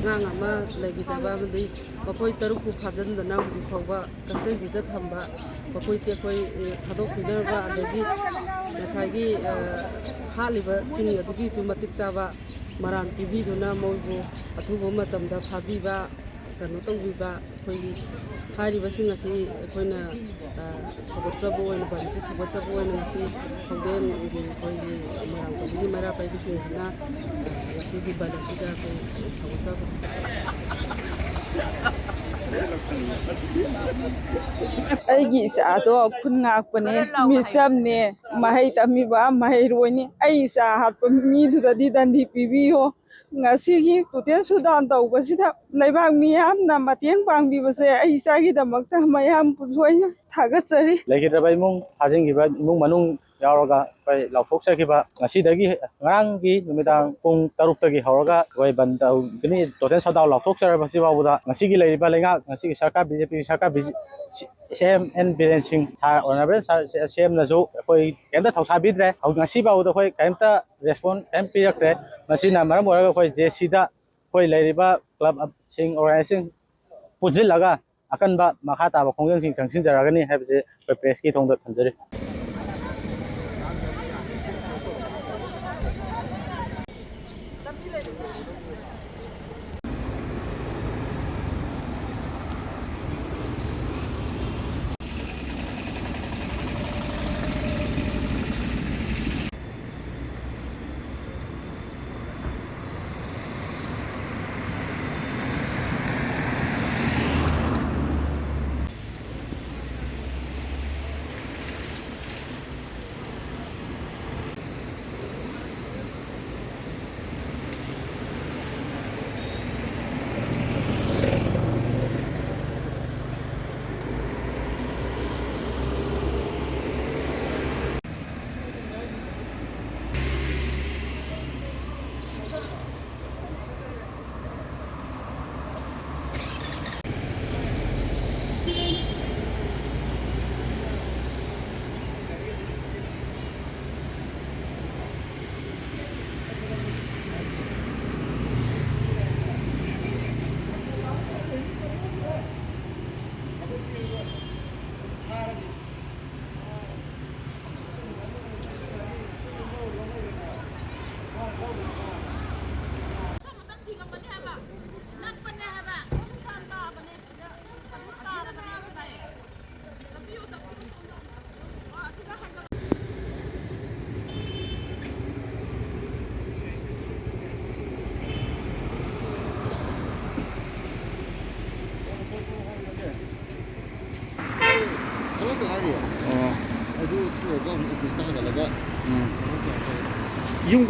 ꯑꯉꯥꯡ ꯑꯃ ꯂꯩꯈꯤꯗꯕ ꯑꯃꯗꯤ ꯃꯈꯣꯏ ꯇꯔꯨꯛꯄꯨ ꯐꯥꯖꯤꯟꯗꯨꯅ ꯍꯧꯖꯤꯛ ꯐꯥꯎꯕ ꯀꯁꯇꯗꯤꯗ ꯊꯝꯕ ꯃꯈꯣꯏꯁꯦ ꯑꯩꯈꯣꯏ ꯊꯥꯗꯣꯛꯄꯤꯅꯕ ꯑꯗꯒꯤ ꯉꯁꯥꯏꯒꯤ ꯍꯥꯠꯂꯤꯕꯁꯤꯡ ꯑꯗꯨꯒꯤꯁꯨ ꯃꯇꯤꯛ ꯆꯥꯕ ꯃꯔꯥꯟ ꯄꯤꯕꯤꯗꯨꯅ ꯃꯣꯏꯕꯨ ꯑꯊꯨꯕ ꯃꯇꯝꯗ ꯐꯥꯕꯤꯕ ꯀꯩꯅꯣ ꯇꯧꯕꯤꯕ ꯑꯩꯈꯣꯏꯒꯤ ꯍꯥꯏꯔꯤꯕꯁꯤꯡ ꯑꯁꯤ ꯑꯩꯈꯣꯏꯅ ꯁꯧꯒꯠꯆꯕ ꯑꯣꯏꯅ ꯕꯟꯁꯦ ꯁꯧꯒꯠꯆꯕ ꯑꯣꯏꯅ ꯉꯁꯤ ꯍꯧꯗꯦꯟꯒꯤ ꯑꯩꯈꯣꯏꯒꯤ ꯃꯣꯏꯔꯥꯡꯄꯜꯂꯤꯒꯤ ꯃꯩꯔꯥ ꯄꯥꯏꯕꯤꯁꯤꯡꯁꯤꯅ ꯉꯁꯤꯒꯤ ꯕꯟ ꯑꯁꯤꯗ ꯑꯩꯈꯣꯏ ꯁꯧꯒꯠꯆꯕꯅꯤ ꯑꯩꯒꯤ ꯏꯆꯥꯗꯣ ꯈꯨꯟ ꯉꯥꯛꯄꯅꯦ ꯃꯤꯆꯝꯅꯦ ꯃꯍꯩ ꯇꯝꯃꯤꯕ ꯃꯍꯩꯔꯣꯏꯅꯤ ꯑꯩ ꯏꯆꯥ ꯍꯥꯠꯄ ꯃꯤꯗꯨꯗꯗꯤ ꯗꯟꯗꯤ ꯄꯤꯕꯤꯌꯣ ꯉꯁꯤꯒꯤ ꯇꯨꯇꯦꯜ ꯁꯨꯗꯥꯎꯟ ꯇꯧꯕꯁꯤꯗ ꯂꯩꯕꯥꯛ ꯃꯤꯌꯥꯝꯅ ꯃꯇꯦꯡ ꯄꯥꯡꯕꯤꯕꯁꯦ ꯑꯩ ꯏꯆꯥꯒꯤꯗꯃꯛꯇ ꯃꯌꯥꯝ ꯂꯣꯏꯅ ꯊꯥꯒꯠꯆꯔꯤ ꯂꯩꯈꯤꯗ꯭ꯔꯕ ꯏꯃꯨꯡ ꯐꯥꯖꯤꯟꯈꯤꯕ ꯏꯃꯨꯡ ꯃꯅꯨꯡ ꯌꯥꯎꯔꯒ ꯑꯩꯈꯣꯏ ꯂꯥꯎꯊꯣꯛꯆꯈꯤꯕ ꯉꯁꯤꯗꯒꯤ ꯉꯔꯥꯡꯒꯤ ꯅꯨꯃꯤꯗꯥꯡ ꯄꯨꯡ 6ꯇꯒꯤ ꯍꯧꯔꯒ ꯑꯩꯈꯣꯏ ꯕꯟ ꯇꯧꯒꯅꯤ ꯇꯣꯇꯦꯜ ꯁꯠꯗꯥꯎꯟ ꯂꯥꯎꯊꯣꯛꯆꯔꯕꯁꯤ ꯐꯥꯎꯕꯗ ꯉꯁꯤꯒꯤ ꯂꯩꯔꯤꯕ ꯂꯩꯉꯥꯛ ꯉꯁꯤꯒꯤ ꯁꯔꯀꯥꯔ ꯕꯤꯖꯦꯄꯤ ꯁꯔꯀꯥꯔ ꯁꯤꯑꯦꯝ ꯑꯦꯟ ꯕꯤꯔꯦꯟ ꯁꯤꯡ ꯑꯣꯅꯔꯦꯕꯜ ꯁꯤꯑꯦꯝꯅꯁꯨ ꯑꯩꯈꯣꯏ ꯀꯩꯝꯇ ꯊꯧꯁꯥꯕꯤꯗ꯭ꯔꯦ ꯉꯁꯤ ꯐꯥꯎꯕꯗ ꯑꯩꯈꯣꯏ ꯀꯩꯝꯇ ꯔꯦꯁꯄꯣꯟ ꯀꯩꯝ ꯄꯤꯔꯛꯇ꯭ꯔꯦ ꯃꯁꯤꯅ ꯃꯔꯝ ꯑꯣꯏꯔꯒ ꯑꯩꯈꯣꯏ ꯖꯦꯁꯤꯗ ꯑꯩꯈꯣꯏ ꯂꯩꯔꯤꯕ ꯀ꯭ꯂꯕꯁꯤꯡ ꯑꯣꯔꯒꯅꯥꯏꯖꯦꯁꯟ ꯄꯨꯟꯁꯤꯜꯂꯒ ꯑꯀꯟꯕ ꯃꯈꯥ ꯇꯥꯕ ꯈꯣꯡꯖꯪꯁꯤꯡ ꯆꯪꯁꯤꯟꯖꯔꯒꯅꯤ ꯍꯥꯏꯕꯁꯦ ꯑꯩꯈꯣꯏ ꯄ꯭ꯔꯦꯁꯀꯤ ꯊꯣꯡꯗ ꯊꯝꯖꯔꯤ ꯑꯗꯨ ꯁꯤ ꯑꯣꯏꯔꯒ ꯑꯃꯨꯛ ꯑꯣꯐꯤꯁꯇ ꯍꯟꯒꯠꯂꯒ ꯌꯨꯝ